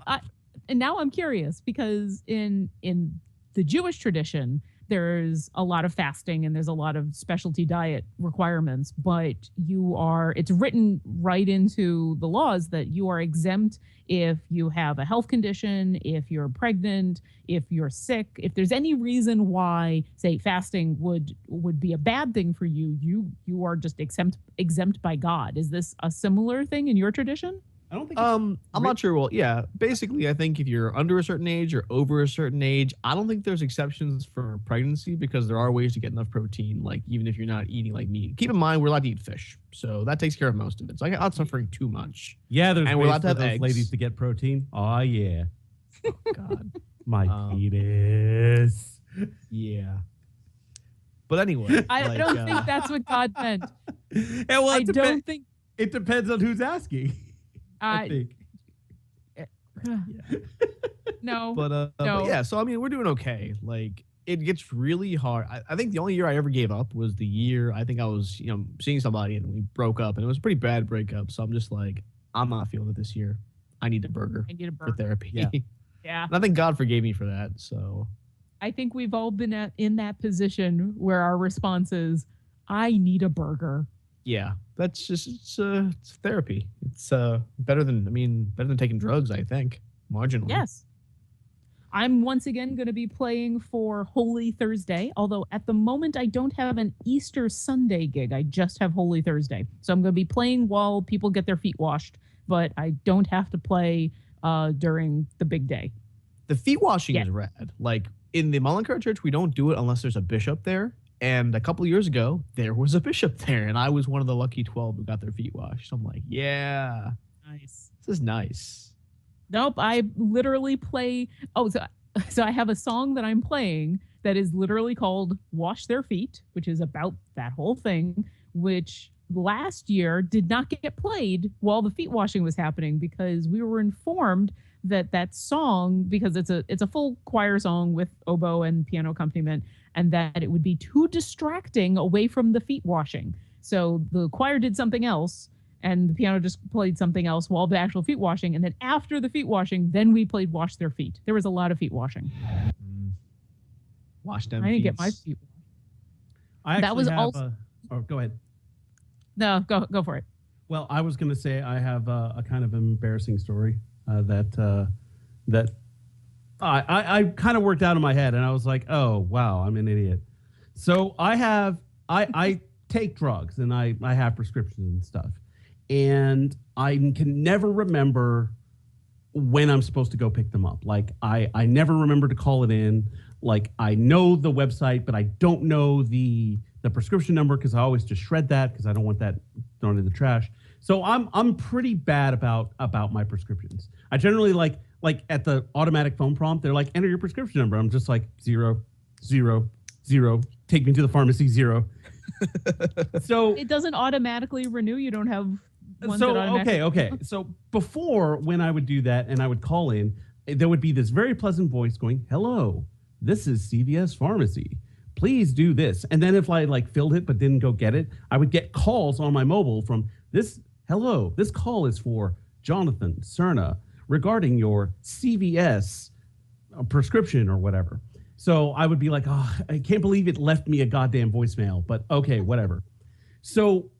and now I'm curious because in the Jewish tradition, there's a lot of fasting and there's a lot of specialty diet requirements, but it's written right into the laws that you are exempt if you have a health condition, if you're pregnant, if you're sick, if there's any reason why, say, fasting would be a bad thing for you, you are just exempt by God. Is this a similar thing in your tradition? I don't think. I'm not sure. Well, yeah. Basically, I think if you're under a certain age or over a certain age, I don't think there's exceptions for pregnancy because there are ways to get enough protein. Like even if you're not eating like meat, keep in mind we're allowed to eat fish, so that takes care of most of it. So I'm not suffering too much. Yeah, there's and we're ways allowed to for have those eggs. ladies to get protein. Oh yeah, Oh, God, my penis. yeah. But anyway, I don't think that's what God meant. And well, I don't think. it depends on who's asking. I think. No. But No. yeah. So I mean, we're doing okay. Like it gets really hard. I think the only year I ever gave up was the year I think I was, seeing somebody and we broke up, and it was a pretty bad breakup. So I'm just like, I'm not feeling it this year. I need a burger I need a for burger. therapy. Yeah. Yeah. And I think God forgave me for that. So I think we've all been in that position where our response is, I need a burger. yeah, that's just it's therapy. It's better than taking drugs. I think marginally. Yes. I'm once again going to be playing for Holy Thursday, although at the moment I don't have an Easter Sunday gig. I just have Holy Thursday. So I'm going to be playing while people get their feet washed, but I don't have to play during the big day. The feet washing Yeah. is rad. Like in the Mullencar Church, we don't do it unless there's a bishop there. And a couple of years ago, there was a bishop there, and I was one of the lucky 12 who got their feet washed. So I'm like, yeah, Nice. this is nice. Nope, I literally play. Oh, so I have a song that I'm playing that is literally called Wash Their Feet, which is about that whole thing, which last year did not get played while the feet washing was happening because we were informed that song, because it's a full choir song with oboe and piano accompaniment, and that it would be too distracting away from the feet washing. So the choir did something else, and the piano just played something else while the actual feet washing. And then after the feet washing, then we played Wash Their Feet. There was a lot of feet washing. Wash them. I didn't get feets. my feet washed. I actually That was have also- go ahead. No, go for it. Well, I was going to say I have a kind of embarrassing story that I kind of worked out in my head, and I was like, oh wow, I'm an idiot. So I take drugs, and I have prescriptions and stuff, and I can never remember when I'm supposed to go pick them up. Like I never remember to call it in. Like I know the website, but I don't know the prescription number because I always just shred that because I don't want that thrown in the trash. So I'm pretty bad about my prescriptions. I generally like at the automatic phone prompt, they're like, enter your prescription number. I'm just like 0, 0, 0. Take me to the pharmacy 0. So It doesn't automatically renew. You don't have ones that so automatically. okay. So before, when I would do that and I would call in, there would be this very pleasant voice going, "Hello, this is CVS Pharmacy. Please do this." And then if I filled it but didn't go get it, I would get calls on my mobile from this. "Hello, this call is for Jonathan Cerna regarding your CVS prescription," or whatever. So I would be like, "Oh, I can't believe it left me a goddamn voicemail," but okay, whatever. So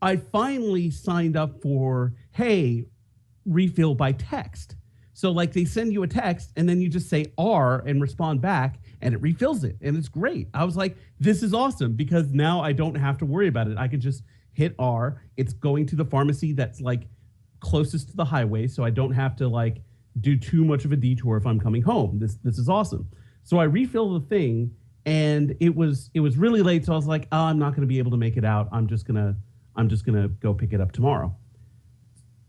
I finally signed up for, hey, refill by text. So they send you a text and then you just say R and respond back and it refills it. And it's great. I was like, this is awesome because now I don't have to worry about it. I can just hit R. It's going to the pharmacy that's closest to the highway. So I don't have to do too much of a detour if I'm coming home. This is awesome. So I refill the thing and it was really late. So I was like, oh, I'm not going to be able to make it out. I'm just going to go pick it up tomorrow.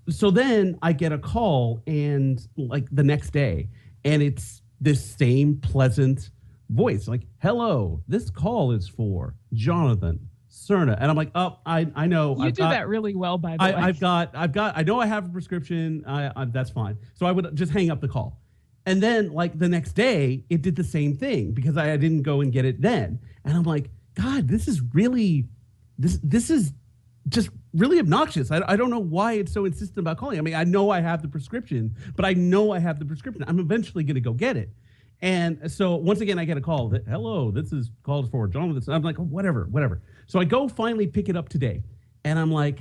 So then I get a call and the next day, and it's this same pleasant voice, "Hello, this call is for Jonathan Cerna." And I'm like, "Oh, I know. You do that really well, by the way. I know I have a prescription. That's fine." So I would just hang up the call. And then the next day it did the same thing because I didn't go and get it then. And I'm like, God, this is just really obnoxious. I don't know why it's so insistent about calling. I mean, I know I have the prescription, but I know I have the prescription. I'm eventually going to go get it. And so once again, I get a call that, "Hello, this is called for Jonathan." I'm like, oh, whatever. So I go finally pick it up today. And I'm like,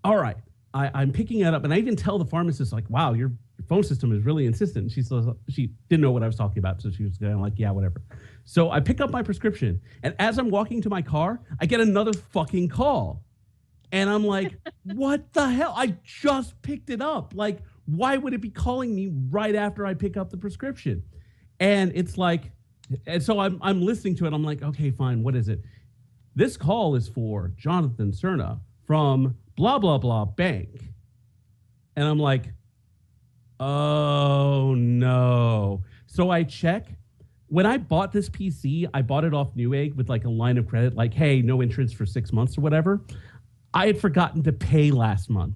all right, I'm picking it up. And I even tell the pharmacist, wow, your phone system is really insistent. And she didn't know what I was talking about. So she was kind of like, yeah, whatever. So I pick up my prescription. And as I'm walking to my car, I get another fucking call. And I'm like, what the hell? I just picked it up. Why would it be calling me right after I pick up the prescription? And it's and so I'm listening to it. I'm like, okay, fine. What is it? "This call is for Jonathan Cerna from blah, blah, blah bank." And I'm like, oh no. So I check. When I bought this PC, I bought it off Newegg with a line of credit, hey, no insurance for 6 months or whatever. I had forgotten to pay last month.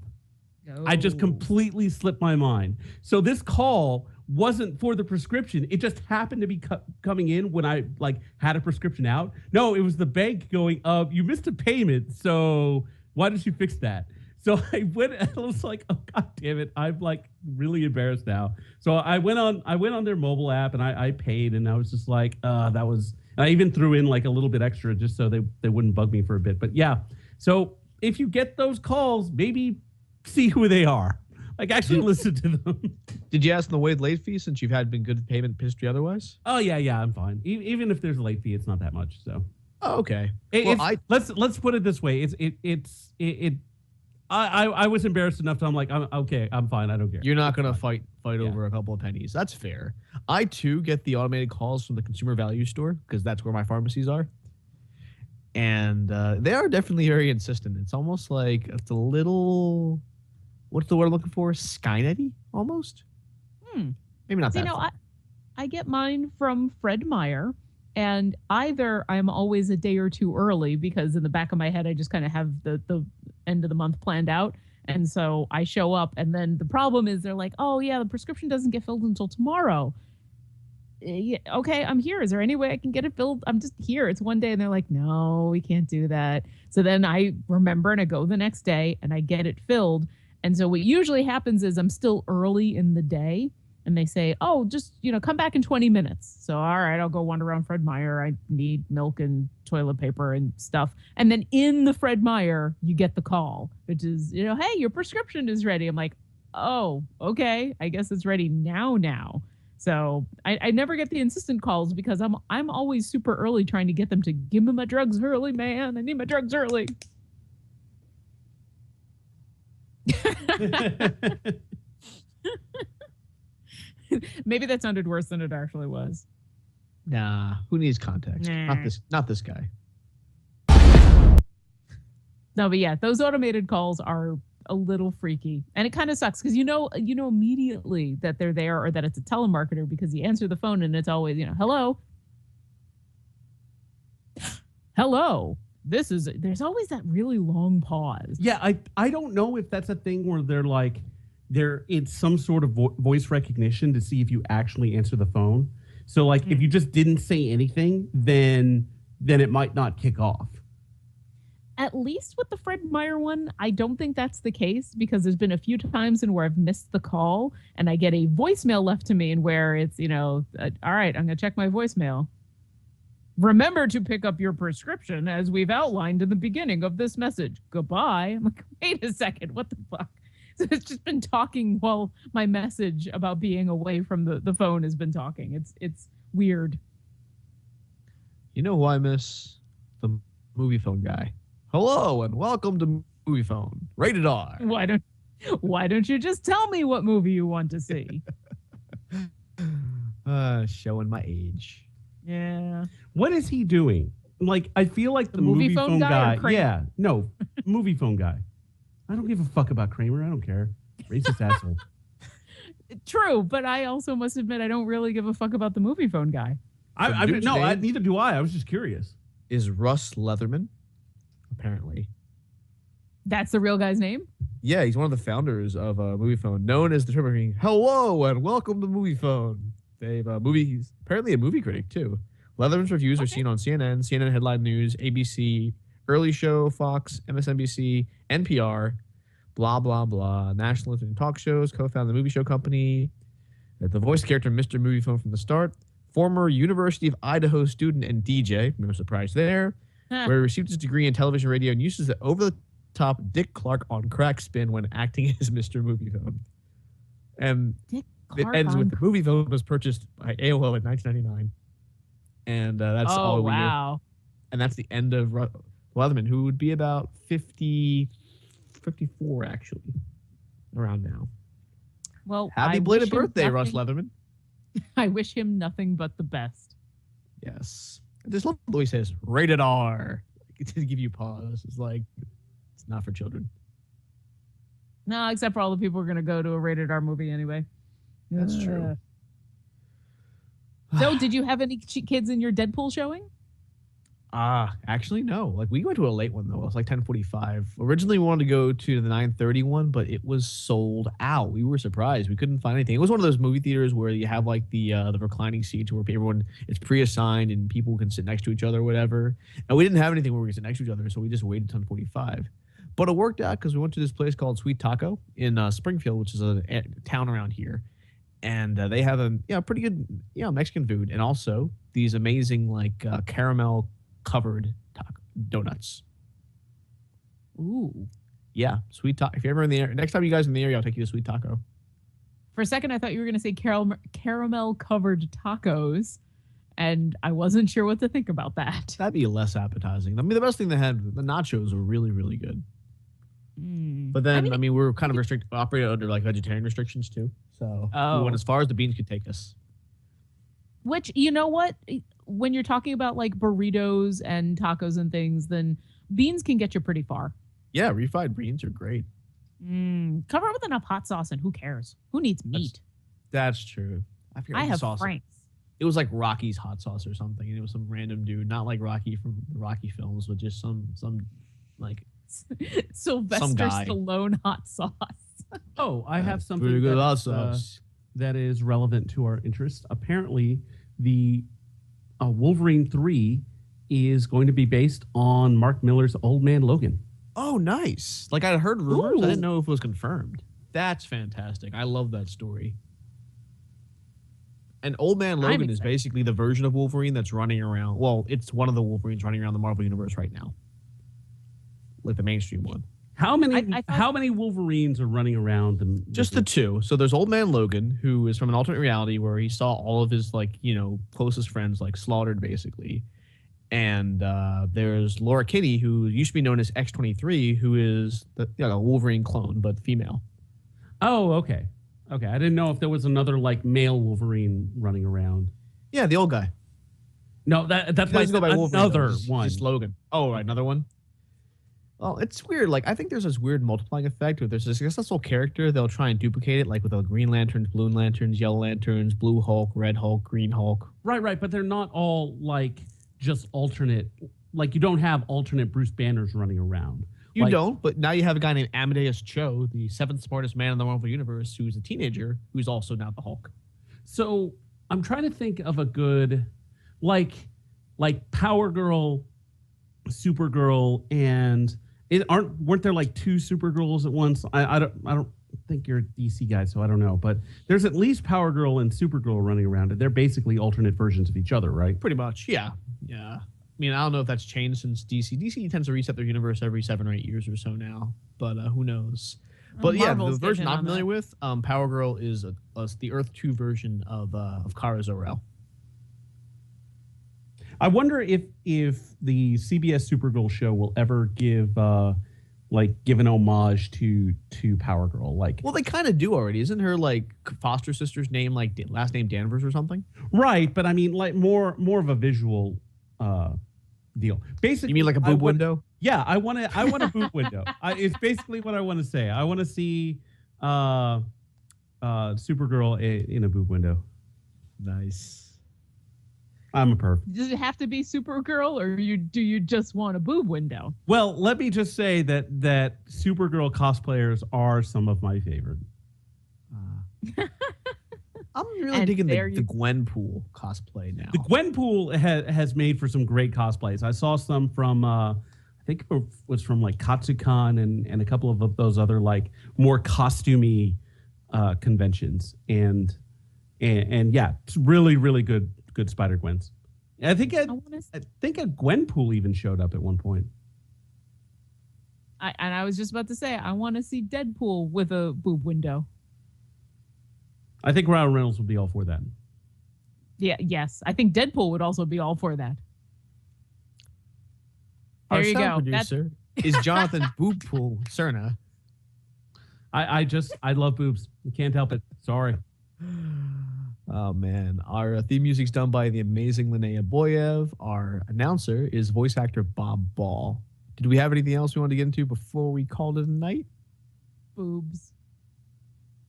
I just completely slipped my mind. So this call wasn't for the prescription. It just happened to be coming in when I like had a prescription out. No, it was the bank going, you missed a payment, so why don't you fix that? So I went and I was like, oh god damn it, I'm like really embarrassed now. So I went on their mobile app and I paid, and I was just like, that was. I even threw in like a little bit extra just so they wouldn't bug me for a bit. But yeah, so if you get those calls, maybe see who they are. Like actually listen to them. Did you ask them to waive late fee since you've had been good payment history otherwise? Oh yeah, I'm fine. Even if there's a late fee, it's not that much. So. Oh, okay. Let's put it this way. I was embarrassed enough to I'm like, I'm fine. I don't care. You're not gonna fight over a couple of pennies. That's fair. I too get the automated calls from the consumer value store because that's where my pharmacies are, and they are definitely very insistent. It's almost like it's a little, what's the word I'm looking for? Skynet-y almost. Maybe not that. I get mine from Fred Meyer. And either I'm always a day or two early because in the back of my head, I just kind of have the end of the month planned out. And so I show up, and then the problem is they're like, oh yeah, the prescription doesn't get filled until tomorrow. Yeah, okay, I'm here. Is there any way I can get it filled? I'm just here. It's one day. And they're like, no, we can't do that. So then I remember and I go the next day and I get it filled. And so what usually happens is I'm still early in the day. And they say, oh, just, come back in 20 minutes. So, all right, I'll go wander around Fred Meyer. I need milk and toilet paper and stuff. And then in the Fred Meyer, you get the call, which is, hey, your prescription is ready. I'm like, oh, okay. I guess it's ready now. So I never get the insistent calls because I'm always super early trying to get them to give me my drugs early, man. I need my drugs early. Maybe that sounded worse than it actually was. Nah, who needs context? Nah. Not this guy. No, but yeah, those automated calls are a little freaky, and it kind of sucks because you know immediately that they're there or that it's a telemarketer because you answer the phone and it's always hello. There's always that really long pause. Yeah, I don't know if that's a thing where they're like. It's some sort of voice recognition to see if you actually answer the phone. So like if you just didn't say anything, then it might not kick off. At least with the Fred Meyer one, I don't think that's the case because there's been a few times in where I've missed the call and I get a voicemail left to me and where it's, all right, I'm going to check my voicemail. Remember to pick up your prescription as we've outlined in the beginning of this message. Goodbye. I'm like, wait a second. What the fuck? So it's just been talking while my message about being away from the phone has been talking. It's weird. You know who I miss? The movie phone guy. Hello and welcome to Movie Phone. Rated R. Why don't you just tell me what movie you want to see? Showing my age. Yeah. What is he doing? Like, I feel like the movie phone guy. Yeah. No, movie phone guy. I don't give a fuck about Kramer. I don't care. Racist asshole. True, but I also must admit I don't really give a fuck about the movie phone guy. Neither do I. I was just curious. Is Russ Leatherman, apparently. That's the real guy's name? Yeah, he's one of the founders of Movie Phone, known as the term being hello and welcome to Movie Phone. He's apparently a movie critic too. Leatherman's reviews are seen on CNN Headline News, ABC, Early Show, Fox, MSNBC, NPR, blah, blah, blah. National talk shows, co-founded the movie show company. The voice character, Mr. Movie Phone from the start. Former University of Idaho student and DJ, no surprise there, where he received his degree in television, radio, and uses the over-the-top Dick Clark on crack spin when acting as Mr. Movie Phone. And it ends with the Movie Phone was purchased by AOL in 1999. And that's all we know. And that's the end of Leatherman, who would be about 54, actually, around now. Well, happy belated birthday, Russ Leatherman. I wish him nothing but the best. Yes. I just love the way he says, rated R. To give you pause. It's like, it's not for children. No, except for all the people who are going to go to a rated R movie anyway. That's true. So, did you have any kids in your Deadpool showing? Actually, no. Like we went to a late one though. It was like 10:45. Originally, we wanted to go to the 9:30 one, but it was sold out. We were surprised. We couldn't find anything. It was one of those movie theaters where you have like the reclining seats where everyone it's pre-assigned and people can sit next to each other or whatever. And we didn't have anything where we could sit next to each other, so we just waited 10:45. But it worked out because we went to this place called Sweet Taco in Springfield, which is a town around here, and they have a pretty good Mexican food, and also these amazing like caramel covered donuts. Ooh. Yeah, Sweet Taco. If you're ever in the area, next time you guys are in the area, I'll take you to Sweet Taco. For a second, I thought you were going to say caramel covered tacos, and I wasn't sure what to think about that. That'd be less appetizing. I mean, the best thing they had, the nachos were really, really good. But then, I mean, we were kind of operated under like vegetarian restrictions too. So we went as far as the beans could take us. Which, you know what? When you're talking about like burritos and tacos and things, then beans can get you pretty far. Yeah, refried beans are great. Cover it with enough hot sauce and who cares? Who needs meat? That's true. I have Frank's. It was like Rocky's hot sauce or something, and it was some random dude, not like Rocky from the Rocky films, but just some like Sylvester Stallone hot sauce. Oh, I have something pretty good hot sauce that is relevant to our interest. Apparently, the Wolverine 3 is going to be based on Mark Millar's Old Man Logan. Oh, nice. Like I heard rumors. I didn't know if it was confirmed. That's fantastic. I love that story. And Old Man Logan is basically the version of Wolverine that's running around. Well, it's one of the Wolverines running around the Marvel Universe right now. Like the mainstream one. How many Wolverines are running around? Just the two. So there's Old Man Logan, who is from an alternate reality where he saw all of his closest friends like slaughtered basically. And there's Laura Kinney, who used to be known as X-23, who is a Wolverine clone but female. Oh, okay. Okay, I didn't know if there was another like male Wolverine running around. Yeah, the old guy. No, that's by another one. Just Logan. Oh, right, another one. Well, it's weird. Like, I think there's this weird multiplying effect where there's this successful character. They'll try and duplicate it, like with the Green Lanterns, Blue Lanterns, Yellow Lanterns, Blue Hulk, Red Hulk, Green Hulk. Right. But they're not all like just alternate. Like, you don't have alternate Bruce Banners running around. You don't, but now you have a guy named Amadeus Cho, the seventh smartest man in the Marvel Universe, who's a teenager, who's also now the Hulk. So I'm trying to think of a good, like Power Girl, Supergirl, and weren't there like two Supergirls at once? I don't think you're a DC guy, so I don't know. But there's at least Power Girl and Supergirl running around, and they're basically alternate versions of each other, right? Pretty much, yeah. I mean, I don't know if that's changed since DC. DC tends to reset their universe every 7 or 8 years or so now, but who knows? But Marvel's the version I'm familiar with, Power Girl is the Earth 2 version of Kara Zor-El. I wonder if the CBS Supergirl show will ever give an homage to Power Girl. Well, they kind of do already. Isn't her like foster sister's name like last name Danvers or something? Right, but I mean like more of a visual deal. Basically, you mean like a boob window? Yeah, I want a boob window. It's basically what I want to say. I want to see Supergirl in a boob window. Nice. I'm a perv. Does it have to be Supergirl, or do you just want a boob window? Well, let me just say that Supergirl cosplayers are some of my favorite. I'm really digging the Gwenpool cosplay now. The Gwenpool has made for some great cosplays. I saw some from, I think it was from like Katsucon and a couple of those other like more costumey conventions. And yeah, it's really, really good Spider-Gwens. I think a Gwenpool even showed up at one point. I was just about to say, I want to see Deadpool with a boob window. I think Ryan Reynolds would be all for that. Yeah, yes. I think Deadpool would also be all for that. There Our you sound go. producer is Jonathan Boobpool Cerna. I love boobs. I can't help it. Sorry. Oh, man. Our theme music's done by the amazing Linnea Boyev. Our announcer is voice actor Bob Ball. Did we have anything else we wanted to get into before we called it a night? Boobs.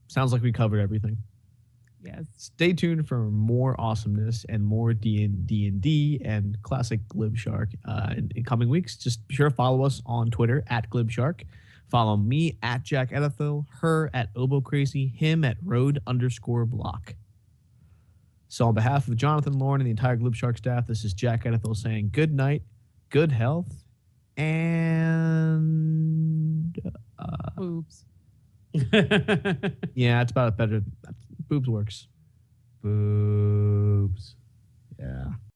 Sounds like we covered everything. Yes. Stay tuned for more awesomeness and more D&D and classic Glib Shark in coming weeks. Just be sure to follow us on Twitter at Glib Shark. Follow me at Jack Edithil, her at Obo Crazy, him at Road_Block. So on behalf of Jonathan, Lauren, and the entire Glib Shark staff, this is Jack Edithil saying good night, good health, and Boobs. yeah, it's about better. Boobs works. Boobs. Yeah.